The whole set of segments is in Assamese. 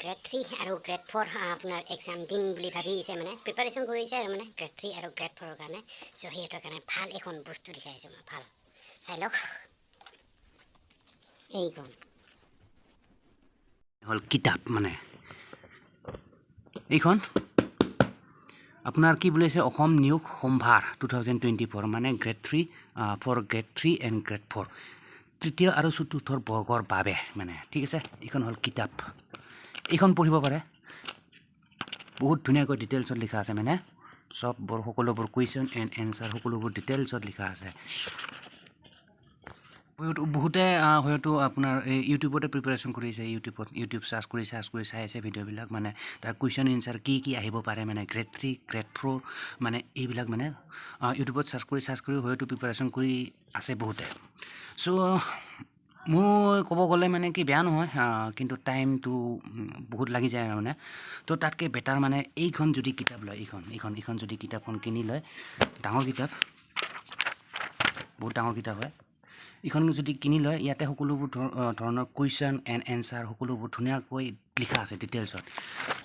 গ্ৰেড 3 আৰু গ্ৰেড 4 আপোনাৰ এক্সাম দিম বুলি ভাবি আছে মানে প্ৰিপাৰেশ্যন কৰিছে আৰু মানে গ্ৰেড 3 আৰু গ্ৰেড 4ৰ কাৰণে চ' সিহঁতৰ কাৰণে ভাল এখন বস্তু দেখাইছোঁ মই ভাল চাই লওক এইখন হল কিতাপ মানে এইখন আপোনাৰ কি বুলিছে অসম নিয়োগ সম্ভাৰ 2024 মানে grade 3 for grade 3 and grade 4 তৃতীয় আৰু চতুৰ্থৰ বৰ্গৰ বাবে মানে ঠিক আছে এইখন হল কিতাপ এইখন পঢ়িব পাৰে বহুত ধুনীয়াকৈ ডিটেইলছত লিখা আছে মানে সববোৰ সকলোবোৰ কুৱেশ্যন এণ্ড এনসাৰ সকলোবোৰ ডিটেইলছত লিখা আছে বহুতে হয়তো আপোনাৰ এই ইউটিউবতে প্ৰিপাৰেশ্যন কৰিছে ইউটিউব চাৰ্চ কৰি চাই আছে ভিডিঅ'বিলাক মানে তাৰ কুৱেশ্যন এনসাৰ কি আহিব পাৰে মানে গ্ৰেড 3 গ্ৰেড 4 মানে এইবিলাক মানে ইউটিউবত চাৰ্চ কৰি হয়তো প্ৰিপাৰেশ্যন কৰি আছে বহুতে চ' মই ক'ব গ'লে মানে কি বেয়া নহয় কিন্তু টাইমটো বহুত লাগি যায় মানে তো তাতকৈ বেটাৰ মানে এইখন যদি কিতাপ লয় এইখন যদি কিতাপখন কিনি লয় ডাঙৰ কিতাপ বহুত ডাঙৰ কিতাপ হয় এইখন যদি কিনি লয় ইয়াতে সকলোবোৰ ধৰণৰ কুৱেশ্যন এণ্ড এনসাৰ সকলোবোৰ ধুনীয়াকৈ লিখা আছে ডিটেইলছত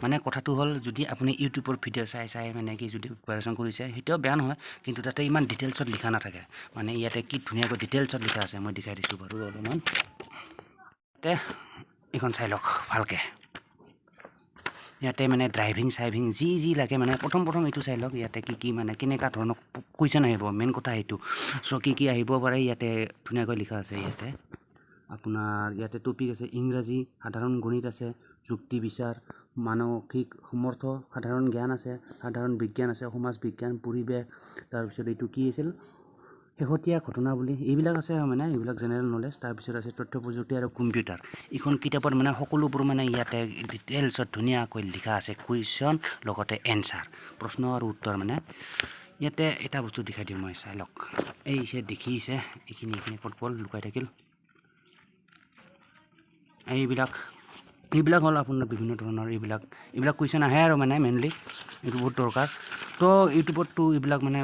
মানে কথাটো হ'ল যদি আপুনি ইউটিউবৰ ভিডিঅ' চাই মানে কি যদি প্ৰিপাৰেশ্যন কৰিছে সেইটোও বেয়া নহয় কিন্তু তাতে ইমান ডিটেইলছত লিখা নাথাকে মানে ইয়াতে কি ধুনীয়াকৈ ডিটেইলছত লিখা আছে মই দেখাই দিছোঁ বাৰু অলপমান ইয়াতে এইখন চাই লওক ভালকৈ ইয়াতে মানে ড্ৰাইভিং যি লাগে মানে প্ৰথম এইটো চাই লওক ইয়াতে কি মানে কেনেকুৱা ধৰণৰ কুৱেশ্যন আহিব মেইন কথা সেইটো চ' কি আহিব পাৰে ইয়াতে ধুনীয়াকৈ লিখা আছে ইয়াতে আপোনাৰ ইয়াতে টপিক আছে ইংৰাজী সাধাৰণ গণিত আছে যুক্তি বিচাৰ মানসিক সমৰ্থ সাধাৰণ জ্ঞান আছে সাধাৰণ বিজ্ঞান আছে সমাজ বিজ্ঞান পৰিৱেশ তাৰপিছত এইটো কি আছিল শেহতীয়া ঘটনা বুলি এইবিলাক আছে মানে এইবিলাক জেনেৰেল নলেজ তাৰপিছত আছে তথ্য প্ৰযুক্তি আৰু কম্পিউটাৰ এইখন কিতাপত মানে সকলোবোৰ মানে ইয়াতে ডিটেইলছত ধুনীয়াকৈ লিখা আছে কুৱেশ্যন লগতে এনসাৰ প্ৰশ্ন আৰু উত্তৰ মানে ইয়াতে এটা বস্তু দেখাই দিওঁ মই চাই লওক এই দেখিছে এইখিনি ক'ত গ'ল লুকাই থাকিল এইবিলাক হ'ল আপোনাৰ বিভিন্ন ধৰণৰ এইবিলাক কুৱেশ্যন আহে আৰু মানে মেইনলি এইটো বহুত দৰকাৰ তো ইউটিউবততো এইবিলাক মানে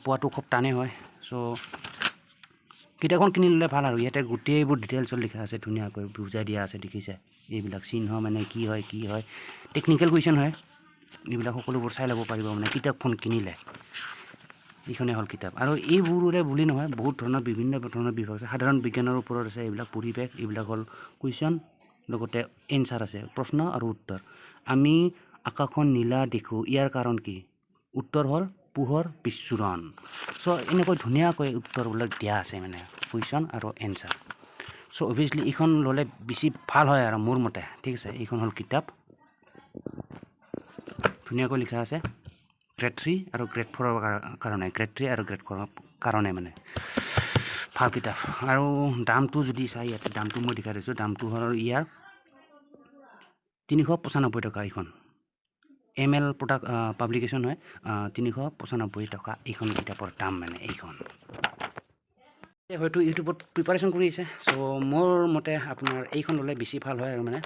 পোৱাটো খুব টানেই হয় চ' কিতাপখন কিনি ল'লে ভাল আৰু ইয়াতে গোটেইবোৰ ডিটেইলছত লিখা আছে ধুনীয়াকৈ বুজাই দিয়া আছে দেখিছে এইবিলাক চিহ্ন মানে কি হয় টেকনিকেল কুৱেশ্যন হয় এইবিলাক সকলোবোৰ চাই ল'ব পাৰিব মানে কিতাপখন কিনিলে এইখনেই হ'ল কিতাপ আৰু এইবোৰৰে বুলি নহয় বহুত ধৰণৰ বিভিন্ন ধৰণৰ বিভাগ আছে সাধাৰণ বিজ্ঞানৰ ওপৰত আছে এইবিলাক পৰিৱেশ এইবিলাক হ'ল কুৱেশ্যন লগতে এনসাৰ আছে প্ৰশ্ন আৰু উত্তৰ আমি আকাশখন নীলা দেখোঁ ইয়াৰ কাৰণ কি উত্তৰ হ'ল পোহৰ বিচ্ছুৰণ চ' এনেকৈ ধুনীয়াকৈ উত্তৰবিলাক দিয়া আছে মানে কুৱেশ্যন আৰু এনসাৰ চ' অভিয়াছলি এইখন ল'লে বেছি ভাল হয় আৰু মোৰ মতে ঠিক আছে এইখন হ'ল কিতাপ ধুনীয়াকৈ লিখা আছে গ্ৰেড 3 আৰু গ্ৰেড 4ৰ কাৰণে গ্ৰেড 3 আৰু গ্ৰেড 4ৰ কাৰণে মানে ভাল কিতাপ আৰু দামটো যদি চাই ইয়াতে দামটো মই দেখাই দিছোঁ দামটো হ'ল ইয়াৰ 395 টকা এইখন ML প্ৰডাক্ট পাব্লিকেশ্যন হয় 395 টকা এইখন কিতাপৰ দাম মানে এইখন হয়তো ইউটিউবত প্ৰিপাৰেশ্যন কৰি আছে চ' মোৰ মতে আপোনাৰ এইখন ল'লে বেছি ভাল হয় আৰু মানে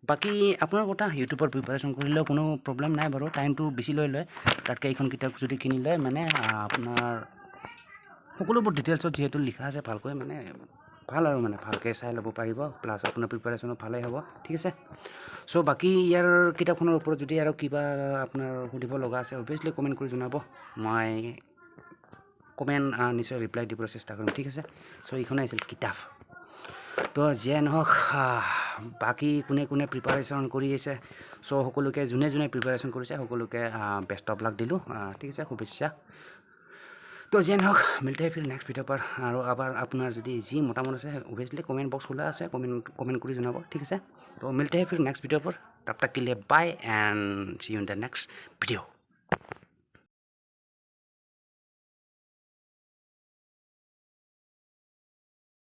বাকী আপোনাৰ কথা ইউটিউবৰ প্ৰিপাৰেশ্যন কৰিলেও কোনো প্ৰব্লেম নাই বাৰু টাইমটো বেছি লৈ লয় তাতকৈ এইখন কিতাপ যদি কিনি লয় মানে আপোনাৰ সকলোবোৰ ডিটেইলছত যিহেতু লিখা আছে ভালকৈ মানে ভাল আৰু মানে ভালকৈ চাই ল'ব পাৰিব প্লাছ আপোনাৰ প্ৰিপাৰেশ্যনো ভালেই হ'ব ঠিক আছে চ' বাকী ইয়াৰ কিতাপখনৰ ওপৰত যদি আৰু কিবা আপোনাৰ সুধিব লগা আছে অভিয়াছলি কমেণ্ট কৰি জনাব মই কমেণ্ট নিশ্চয় ৰিপ্লাই দিবলৈ চেষ্টা কৰিম ঠিক আছে চ' এইখনেই আছিল কিতাপ তো যিয়ে নহওক বাকী কোনে প্ৰিপাৰেশ্যন কৰি আছে চ' সকলোকে যোনে প্ৰিপাৰেশ্যন কৰিছে সকলোকে বেষ্ট অফ লাক দিলোঁ ঠিক আছে শুভেচ্ছা তো যিয়ে নহওক মিলতে ফিৰ নেক্সট ভিডিঅ' पर আৰু আবাৰ আপোনাৰ যদি যি মতামত আছে অভিয়াছলি কমেণ্ট বক্স খোলা আছে কমেণ্ট কৰি জনাব ঠিক আছে তো মিলতে ফিৰ নেক্সট ভিডিঅ' पर तब तक के लिए bye and see you in the next video